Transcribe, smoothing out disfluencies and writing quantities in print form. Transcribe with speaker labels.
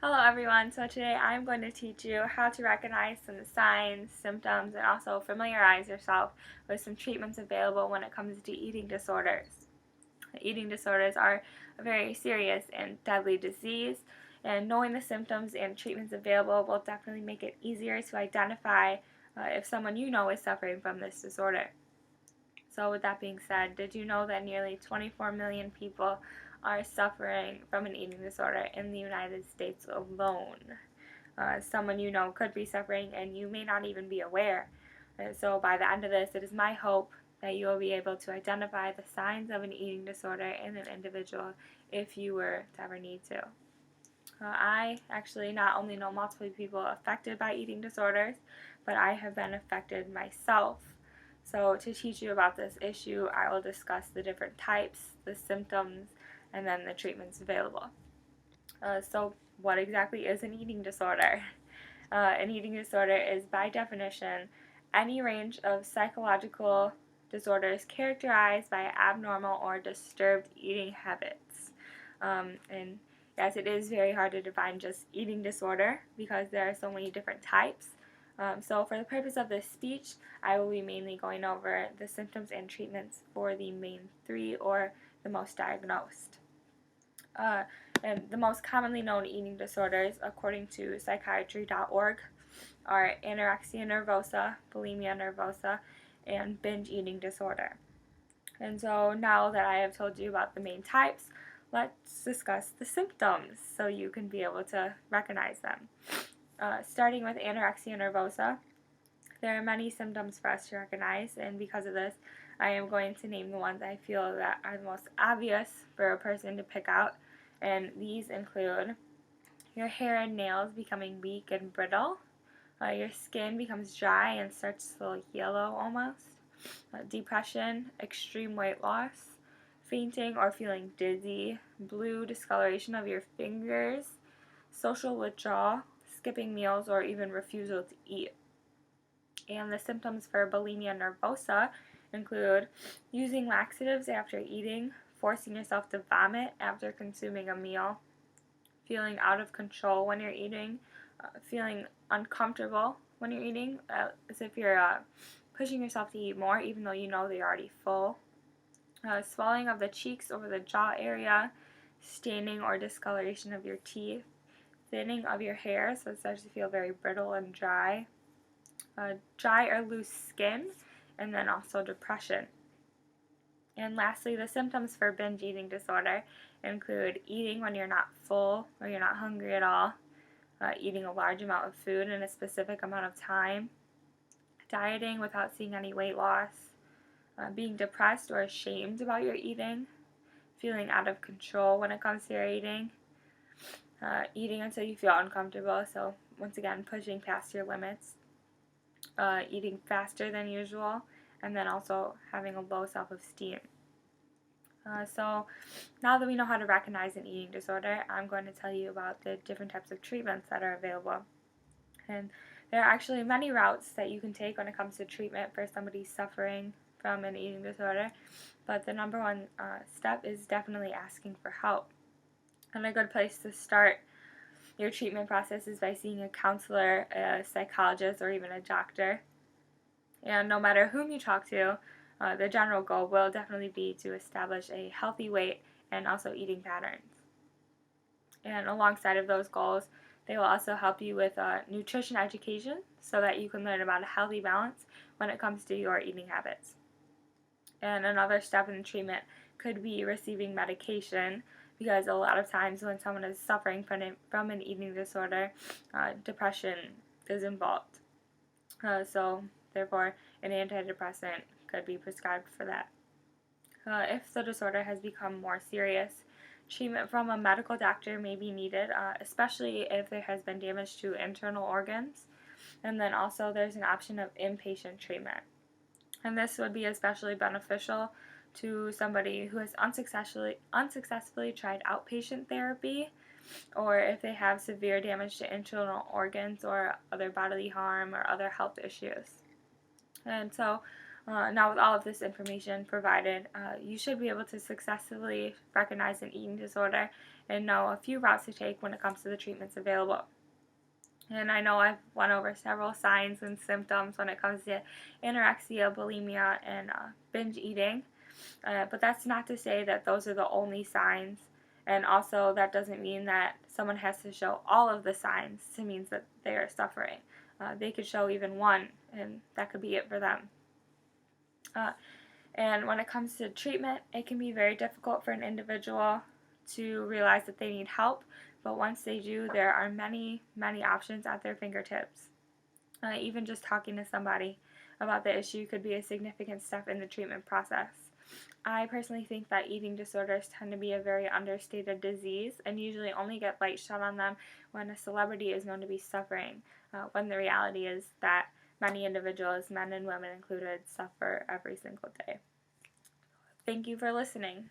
Speaker 1: Hello everyone, so today I'm going to teach you how to recognize some signs, symptoms, and also familiarize yourself with some treatments available when it comes to eating disorders. Eating disorders are a very serious and deadly disease, and knowing the symptoms and treatments available will definitely make it easier to identify if someone you know is suffering from this disorder. So with that being said, did you know that nearly 24 million people are suffering from an eating disorder in the United States alone? Someone you know could be suffering and you may not even be aware. So by the end of this, it is my hope that you will be able to identify the signs of an eating disorder in an individual if you were to ever need to. I actually not only know multiple people affected by eating disorders, but I have been affected myself. So, to teach you about this issue, I will discuss the different types, the symptoms, and then the treatments available. So, what exactly is an eating disorder? An eating disorder is, by definition, any range of psychological disorders characterized by abnormal or disturbed eating habits. And yes, it is very hard to define just eating disorder because there are so many different types. So, for the purpose of this speech, I will be mainly going over the symptoms and treatments for the main three or the most diagnosed. Uh, and the most commonly known eating disorders, according to psychiatry.org, are anorexia nervosa, bulimia nervosa, and binge eating disorder. And so now that I have told you about the main types, let's discuss the symptoms so you can be able to recognize them. Starting with anorexia nervosa, there are many symptoms for us to recognize, and because of this, I am going to name the ones I feel that are the most obvious for a person to pick out, and these include your hair and nails becoming weak and brittle, your skin becomes dry and starts to look yellow almost, depression, extreme weight loss, fainting or feeling dizzy, blue discoloration of your fingers, social withdrawal, skipping meals, or even refusal to eat. And the symptoms for bulimia nervosa include using laxatives after eating, forcing yourself to vomit after consuming a meal, feeling out of control when you're eating, feeling uncomfortable when you're eating, as if you're pushing yourself to eat more even though you know they're already full, swelling of the cheeks over the jaw area, staining or discoloration of your teeth, thinning of your hair, so it starts to feel very brittle and dry, dry or loose skin, and then also depression. And lastly, the symptoms for binge eating disorder include eating when you're not full or you're not hungry at all, eating a large amount of food in a specific amount of time, dieting without seeing any weight loss, being depressed or ashamed about your eating, feeling out of control when it comes to your eating, eating until you feel uncomfortable, so once again, pushing past your limits, eating faster than usual, and then also having a low self-esteem. So now that we know how to recognize an eating disorder, I'm going to tell you about the different types of treatments that are available. And there are actually many routes that you can take when it comes to treatment for somebody suffering from an eating disorder, but the number one step is definitely asking for help. And a good place to start your treatment process is by seeing a counselor, a psychologist, or even a doctor. And no matter whom you talk to, the general goal will definitely be to establish a healthy weight and also eating patterns. And alongside of those goals, they will also help you with nutrition education so that you can learn about a healthy balance when it comes to your eating habits. And another step in the treatment could be receiving medication, because a lot of times when someone is suffering from an eating disorder, depression is involved. So therefore, an antidepressant could be prescribed for that. If the disorder has become more serious, treatment from a medical doctor may be needed, especially if there has been damage to internal organs. And then also there's an option of inpatient treatment. And this would be especially beneficial to somebody who has unsuccessfully tried outpatient therapy, or if they have severe damage to internal organs or other bodily harm or other health issues. And so now with all of this information provided, you should be able to successfully recognize an eating disorder and know a few routes to take when it comes to the treatments available. And I know I've went over several signs and symptoms when it comes to anorexia, bulimia, and binge eating. But that's not to say that those are the only signs. And also, that doesn't mean that someone has to show all of the signs to mean that they are suffering. They could show even one, and that could be it for them. And when it comes to treatment, it can be very difficult for an individual to realize that they need help. But once they do, there are many, many options at their fingertips. Even just talking to somebody about the issue could be a significant step in the treatment process. I personally think that eating disorders tend to be a very understated disease and usually only get light shed on them when a celebrity is known to be suffering, when the reality is that many individuals, men and women included, suffer every single day. Thank you for listening.